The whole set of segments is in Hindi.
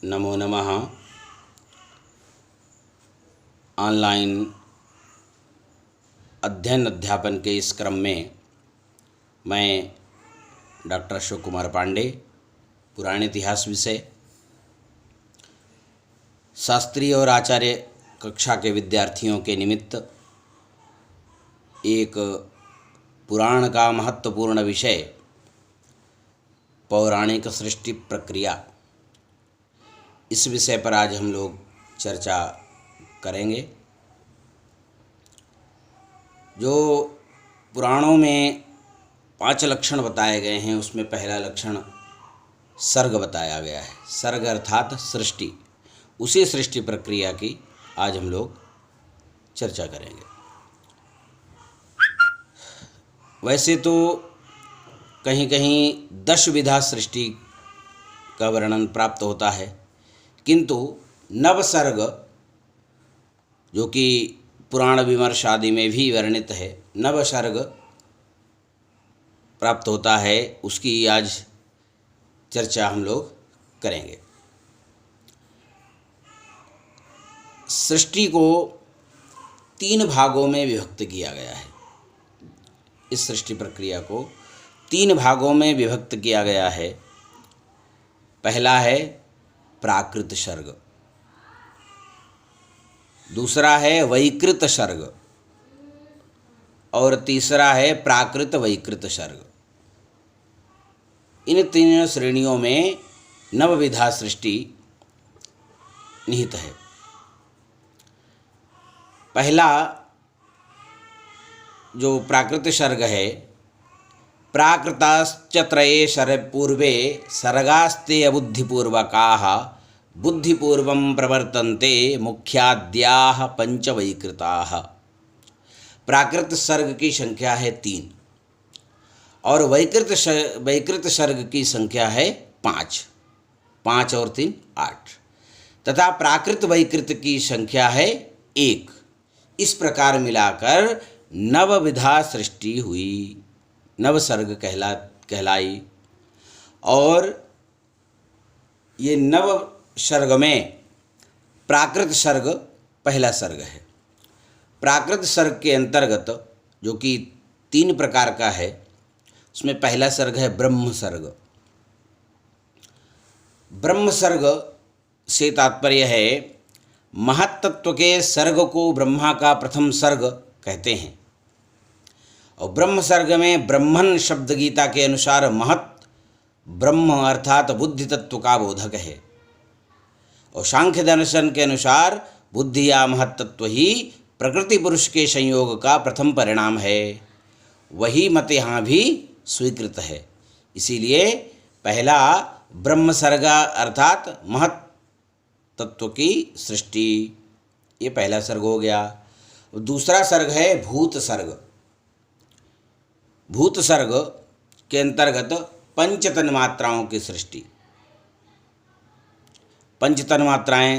नमो नमः। ऑनलाइन अध्ययन अध्यापन के इस क्रम में मैं डॉक्टर अशोक कुमार पांडे, पुराण इतिहास विषय, शास्त्रीय और आचार्य कक्षा के विद्यार्थियों के निमित्त एक पुराण का महत्वपूर्ण विषय पौराणिक सृष्टि प्रक्रिया, इस विषय पर आज हम लोग चर्चा करेंगे। जो पुराणों में 5 लक्षण बताए गए हैं, उसमें पहला लक्षण सर्ग बताया गया है। सर्ग अर्थात सृष्टि, उसी सृष्टि प्रक्रिया की आज हम लोग चर्चा करेंगे। वैसे तो कहीं कहीं 10 विधा सृष्टि का वर्णन प्राप्त होता है, किंतु नवसर्ग जो कि पुराण विमर्श आदि में भी वर्णित है, नवसर्ग प्राप्त होता है, उसकी आज चर्चा हम लोग करेंगे। सृष्टि को 3 भागों में विभक्त किया गया है। इस सृष्टि प्रक्रिया को 3 भागों में विभक्त किया गया है। पहला है प्राकृत सर्ग, दूसरा है वैकृत सर्ग और तीसरा है प्राकृत वैकृत सर्ग। इन 3 श्रेणियों में नवविधा सृष्टि निहित है। पहला जो प्राकृत सर्ग है, प्राकृताश्च त्रये पूर्वे सर्गास्ते अबुद्धिपूर्वकाः बुद्धिपूर्वं प्रवर्तन्ते मुख्याद्याः पंचवैकृताः। प्राकृत सर्ग की संख्या है 3 और वैकृत सर्ग की संख्या है 5। 5 और 3 8 तथा प्राकृत वैकृत की संख्या है 1। इस प्रकार मिलाकर नवविधा सृष्टि हुई, नवसर्ग कहलाई। और ये नव सर्ग में प्राकृत सर्ग पहला सर्ग है। प्राकृत सर्ग के अंतर्गत जो कि 3 प्रकार का है, उसमें पहला सर्ग है ब्रह्म सर्ग। ब्रह्म सर्ग से तात्पर्य है महत्तत्व के सर्ग को ब्रह्मा का प्रथम सर्ग कहते हैं। और ब्रह्म सर्ग में ब्रह्मन शब्द गीता के अनुसार महत ब्रह्म अर्थात बुद्धि तत्व का बोधक है। और सांख्य दर्शन के अनुसार बुद्धि या महत तत्व ही प्रकृति पुरुष के संयोग का प्रथम परिणाम है। वही मत यहाँ भी स्वीकृत है। इसीलिए पहला ब्रह्म सर्ग अर्थात महत तत्व की सृष्टि, ये पहला सर्ग हो गया। दूसरा सर्ग है भूत सर्ग। भूत सर्ग के अंतर्गत 5 तन्मात्राओं की सृष्टि। 5 तन्मात्राएँ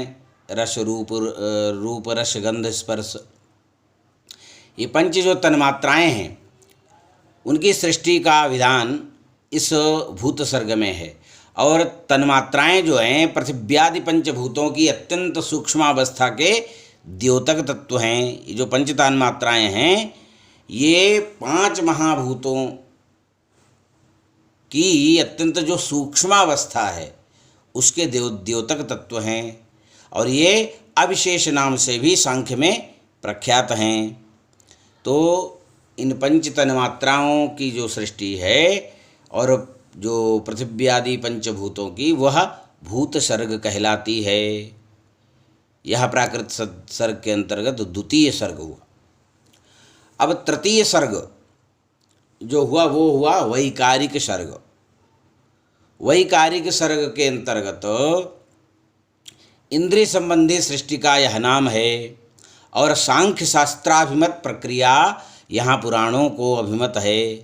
रस रूप रस गंध स्पर्श, ये 5 जो तन्मात्राएँ हैं, उनकी सृष्टि का विधान इस भूत सर्ग में है। और तन्मात्राएँ जो हैं पृथिव्यादि पंचभूतों की अत्यंत सूक्ष्मावस्था के द्योतक तत्व हैं। ये जो 5 तन्मात्राएँ हैं, ये 5 महाभूतों की अत्यंत जो सूक्ष्मावस्था है उसके द्योतक तत्व हैं। और ये अविशेष नाम से भी सांख्य में प्रख्यात हैं। तो इन 5 तन्मात्राओं की जो सृष्टि है और जो पृथ्वी आदि पंचभूतों की, वह भूत सर्ग कहलाती है। यह प्राकृत सर्ग के अंतर्गत द्वितीय सर्ग हुआ। अब तृतीय सर्ग जो हुआ वो हुआ वैकारिक सर्ग। वैकारिक सर्ग के अंतर्गत इंद्रिय संबंधी सृष्टि का यह नाम है। और सांख्य शास्त्राभिमत प्रक्रिया यहाँ पुराणों को अभिमत है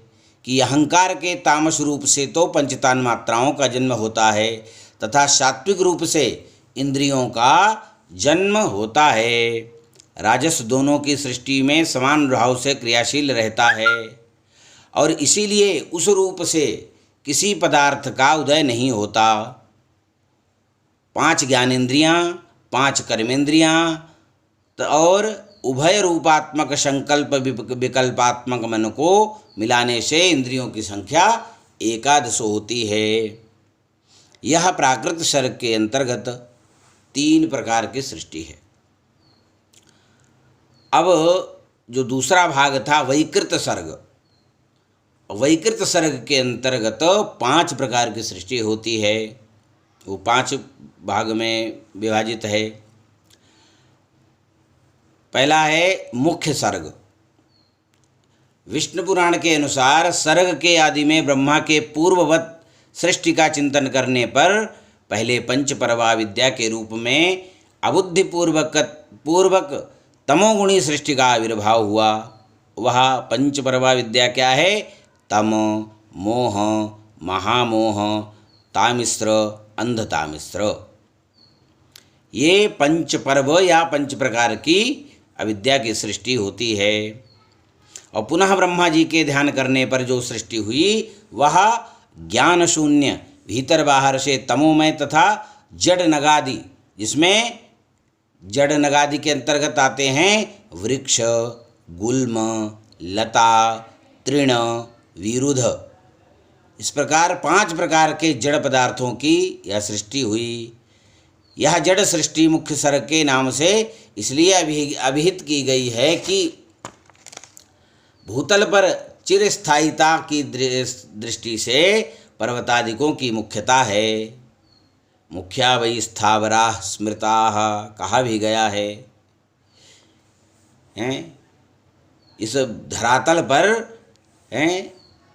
कि अहंकार के तामस रूप से तो 5 तन्मात्राओं का जन्म होता है तथा सात्विक रूप से इंद्रियों का जन्म होता है। राजस दोनों की सृष्टि में समान भाव से क्रियाशील रहता है और इसीलिए उस रूप से किसी पदार्थ का उदय नहीं होता। 5 ज्ञानेंद्रियाँ, 5 कर्मेंद्रियाँ और उभय रूपात्मक संकल्प विकल्पात्मक मन को मिलाने से इंद्रियों की संख्या 11 होती है। यह प्राकृत सर्ग के अंतर्गत 3 प्रकार की सृष्टि है। अब जो दूसरा भाग था वैकृत सर्ग, वैकृत सर्ग के अंतर्गत 5 प्रकार की सृष्टि होती है। वो 5 भाग में विभाजित है। पहला है मुख्य सर्ग। विष्णु पुराण के अनुसार सर्ग के आदि में ब्रह्मा के पूर्ववत सृष्टि का चिंतन करने पर पहले पंचपरवा विद्या के रूप में अबुद्धिपूर्वक तमोगुणी सृष्टि का आविर्भाव हुआ। वह पंचपरवा विद्या क्या है? तम, मोह, महामोह, तामिश्र, अंधतामिश्र। ये पंचपर्व या 5 प्रकार की अविद्या की सृष्टि होती है। और पुनः ब्रह्मा जी के ध्यान करने पर जो सृष्टि हुई वह ज्ञान शून्य भीतर बाहर से तमोमय तथा जड़ नगादि, जिसमें जड़ नगादि के अंतर्गत आते हैं वृक्ष, गुल्म, लता, तृण, विरुद्ध। इस प्रकार 5 प्रकार के जड़ पदार्थों की यह सृष्टि हुई। यह जड़ सृष्टि मुख्य सर्ग के नाम से इसलिए अभिहित की गई है कि भूतल पर चिरस्थायिता की दृष्टि से पर्वतादिकों की मुख्यता है। मुख्या वै स्थावरा स्मृता कहा भी गया है। इस धरातल पर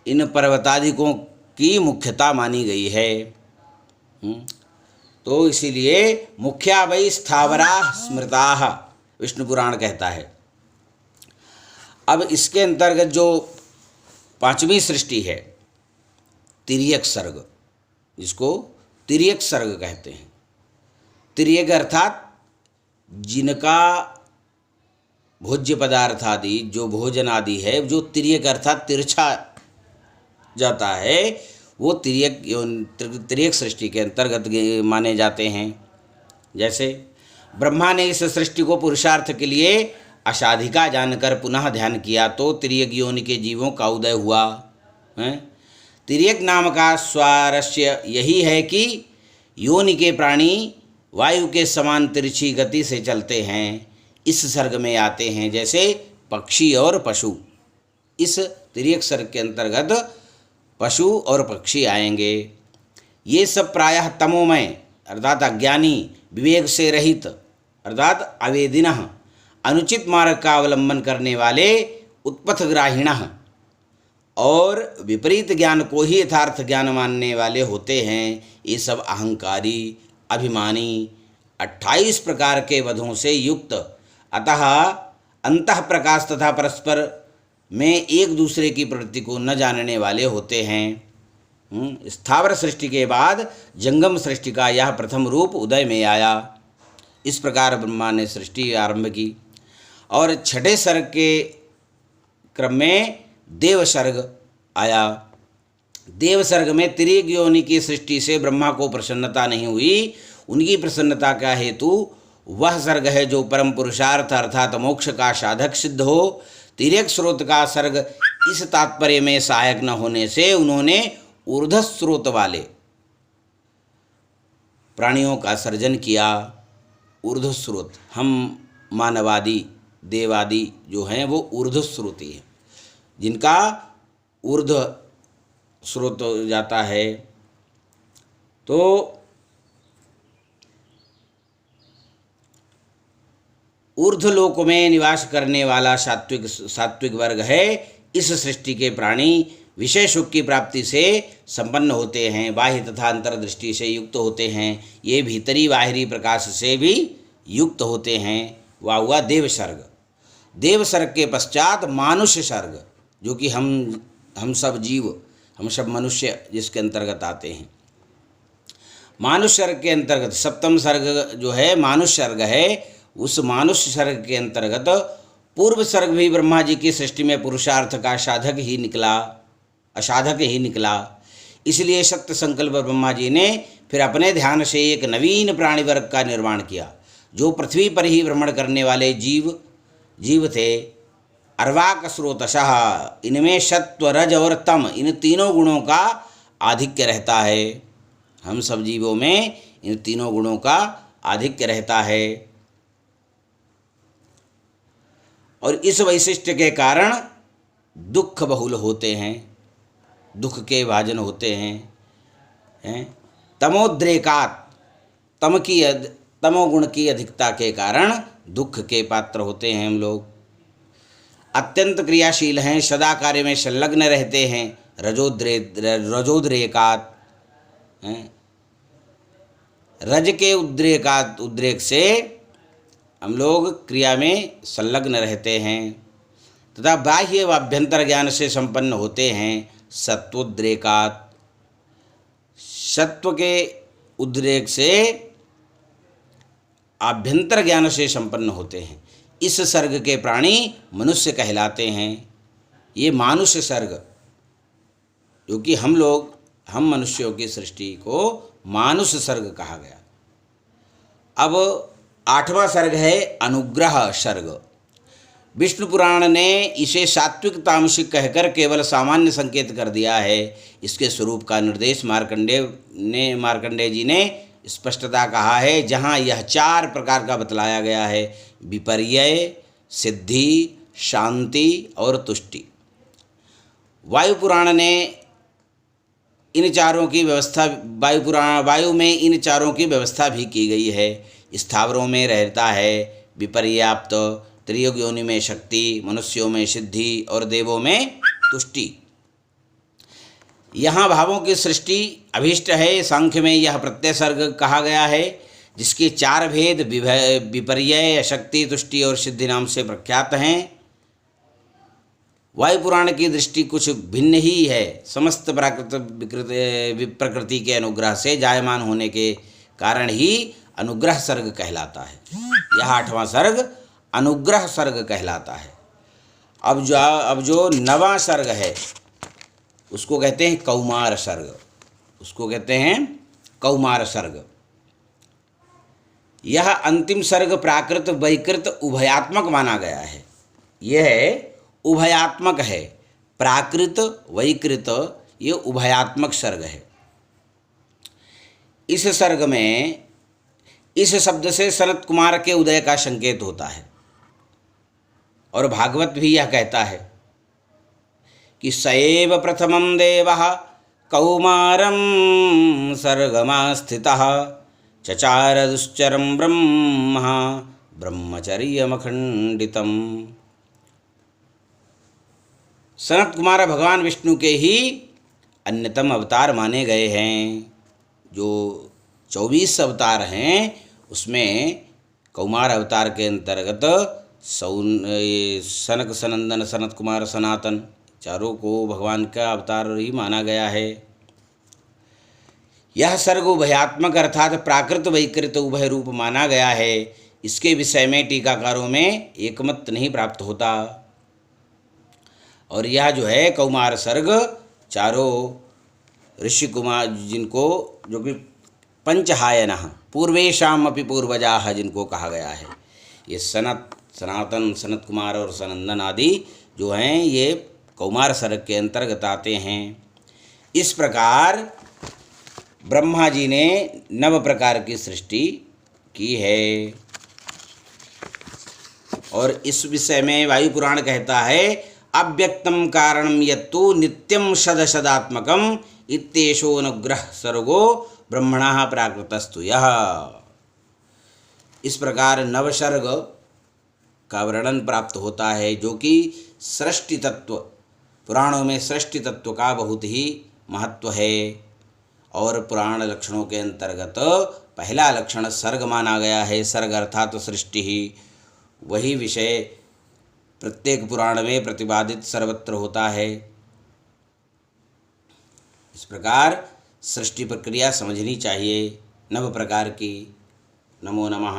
इन पर्वतादिकों की मुख्यता मानी गई है। तो इसीलिए मुख्या वै स्थावरा स्मृता विष्णु पुराण कहता है। अब इसके अंतर्गत जो 5वीं सृष्टि है तिर्यक सर्ग, जिसको तिर्यक सर्ग कहते हैं। तिर्यक अर्थात जिनका भोज्य पदार्थ आदि जो भोजन आदि है, जो तिर्यक अर्थात तिरछा जाता है, वो तिर्यक सृष्टि के अंतर्गत माने जाते हैं। जैसे ब्रह्मा ने इस सृष्टि को पुरुषार्थ के लिए असाधिका जानकर पुनः ध्यान किया तो तिर्यक योनि के जीवों का उदय हुआ। तिर्यक नाम का स्वारस्य यही है कि योनि के प्राणी वायु के समान तिरछी गति से चलते हैं। इस सर्ग में आते हैं जैसे पक्षी और पशु। इस तिर्यक सर्ग के अंतर्गत पशु और पक्षी आएंगे। ये सब प्रायः तमोमय अर्थात अज्ञानी, विवेक से रहित अर्थात अवेदिनः, अनुचित मार्ग का अवलंबन करने वाले उत्पथग्राहिणः और विपरीत ज्ञान को ही यथार्थ ज्ञान मानने वाले होते हैं। ये सब अहंकारी, अभिमानी, 28 प्रकार के वधों से युक्त, अतः अंतः प्रकाश तथा परस्पर में एक दूसरे की प्रवृत्ति को न जानने वाले होते हैं। स्थावर सृष्टि के बाद जंगम सृष्टि का यह प्रथम रूप उदय में आया। इस प्रकार ब्रह्मा ने सृष्टि आरंभ की। और 6ठे सर्ग के क्रम में देव सर्ग आया। देव सर्ग में तिर्यक योनि की सृष्टि से ब्रह्मा को प्रसन्नता नहीं हुई। उनकी प्रसन्नता का हेतु वह सर्ग है जो परम पुरुषार्थ अर्थात मोक्ष का साधक सिद्ध हो। तिर्यक स्रोत का सर्ग इस तात्पर्य में सहायक न होने से उन्होंने ऊर्ध्व स्रोत वाले प्राणियों का सर्जन किया। ऊर्ध्व स्रोत, हम मानवादि देवादि जो हैं वो ऊर्ध्व स्रोती हैं, जिनका ऊर्ध्व स्रोत जाता है। तो ऊर्ध्वलोक में निवास करने वाला सात्विक वर्ग है। इस सृष्टि के प्राणी विषय सुख की प्राप्ति से संपन्न होते हैं, बाह्य तथा अंतर्दृष्टि से युक्त होते हैं। ये भीतरी बाहरी प्रकाश से भी युक्त होते हैं। वह हुआ देव सर्ग। देव सर्ग के पश्चात मानुष्य सर्ग, जो कि हम सब जीव, हम सब मनुष्य जिसके अंतर्गत आते हैं। मानुष्य सर्ग के अंतर्गत 7वां सर्ग जो है मानुष्य सर्ग है। उस मानुष्य सर्ग के अंतर्गत पूर्व सर्ग भी ब्रह्मा जी की सृष्टि में पुरुषार्थ का साधक ही निकला, असाधक ही निकला। इसलिए सत्य संकल्प ब्रह्मा जी ने फिर अपने ध्यान से एक नवीन प्राणी वर्ग का निर्माण किया, जो पृथ्वी पर ही भ्रमण करने वाले जीव थे। अर्वाक स्रोतशः, इनमें सत्व रज और तम, इन तीनों गुणों का आधिक्य रहता है। हम सब जीवों में इन तीनों गुणों का आधिक्य रहता है और इस वैशिष्ट्य के कारण दुख बहुल होते हैं, दुख के भाजन होते हैं। तमोद्रेकात, तमोगुण की अधिकता के कारण दुख के पात्र होते हैं हम लोग। अत्यंत क्रियाशील हैं, सदा कार्य में संलग्न रहते हैं। रजोद्रेकात, रज के उद्रेक से हम लोग क्रिया में संलग्न रहते हैं तथा बाह्य व अभ्यंतर ज्ञान से संपन्न होते हैं। सत्वोद्रेकात, सत्व के उद्रेक से आभ्यंतर ज्ञान से संपन्न होते हैं। इस सर्ग के प्राणी मनुष्य कहलाते हैं। ये मानुष सर्ग, क्योंकि हम मनुष्यों की सृष्टि को मानुष सर्ग कहा गया। अब 8वां सर्ग है अनुग्रह सर्ग। विष्णु पुराण ने इसे सात्विक तामसिक कहकर केवल सामान्य संकेत कर दिया है। इसके स्वरूप का निर्देश मार्कंडेय जी ने स्पष्टता कहा है, जहाँ यह 4 प्रकार का बतलाया गया है: विपर्यय, सिद्धि, शांति और तुष्टि। वायु पुराण ने इन चारों की व्यवस्था वायु में इन चारों की व्यवस्था भी की गई है। स्थावरों में रहता है विपर्याप्त, त्रियुग योनि में शक्ति, मनुष्यों में सिद्धि और देवों में तुष्टि। यहाँ भावों की सृष्टि अभीष्ट है। सांख्य में यह प्रत्यय सर्ग कहा गया है, जिसके 4 भेद विपर्यय, शक्ति, तुष्टि और सिद्धि नाम से प्रख्यात हैं। वायु पुराण की दृष्टि कुछ भिन्न ही है। समस्त प्रकृति के अनुग्रह से जायमान होने के कारण ही अनुग्रह सर्ग कहलाता है। यह 8वां सर्ग अनुग्रह सर्ग कहलाता है। अब जो 9वां सर्ग है उसको कहते हैं कौमार सर्ग। यह अंतिम सर्ग प्राकृत वैकृत उभयात्मक माना गया है। यह उभयात्मक है, प्राकृत वैकृत, ये उभयात्मक सर्ग है। इस सर्ग में इस शब्द से सनत कुमार के उदय का संकेत होता है और भागवत भी यह कहता है कि सएव प्रथमं देवः कौमारं सर्गमास्थितः चचार दुश्चरं ब्रह्मचर्यमखंडितम्। सनत कुमार भगवान विष्णु के ही अन्यतम अवतार माने गए हैं। जो 24 अवतार हैं उसमें कौमार अवतार के अंतर्गत सनक, सनंदन, सनत कुमार, सनातन, चारों को भगवान का अवतार ही माना गया है। यह सर्ग उभयात्मक अर्थात प्राकृत वैकृत उभय रूप माना गया है। इसके विषय में टीकाकारों में एकमत नहीं प्राप्त होता और यह जो है कौमार सर्ग चारों ऋषि कुमार, जिनको जो कि पंचहायनः पूर्वेशाम अपि पूर्वजाः जिनको कहा गया है, ये सनातन, सनत कुमार और सनंदन आदि जो हैं ये कौमार सर्ग के अंतर्गत आते हैं। इस प्रकार ब्रह्मा जी ने 9 प्रकार की सृष्टि की है और इस विषय में वायु पुराण कहता है अव्यक्तम कारणम यत्तु नित्यम सदसदात्मकम इत्येषोऽनुग्रह सर्गो ब्रह्मणः प्राकृतस्तु यः। इस प्रकार नवसर्ग का वर्णन प्राप्त होता है, जो कि सृष्टि तत्व, पुराणों में सृष्टि तत्व का बहुत ही महत्व है और पुराण लक्षणों के अंतर्गत पहला लक्षण सर्ग माना गया है। सर्ग अर्थात सृष्टि ही, वही विषय प्रत्येक पुराण में प्रतिपादित सर्वत्र होता है। इस प्रकार सृष्टि प्रक्रिया समझनी चाहिए 9 प्रकार की। नमो नमः।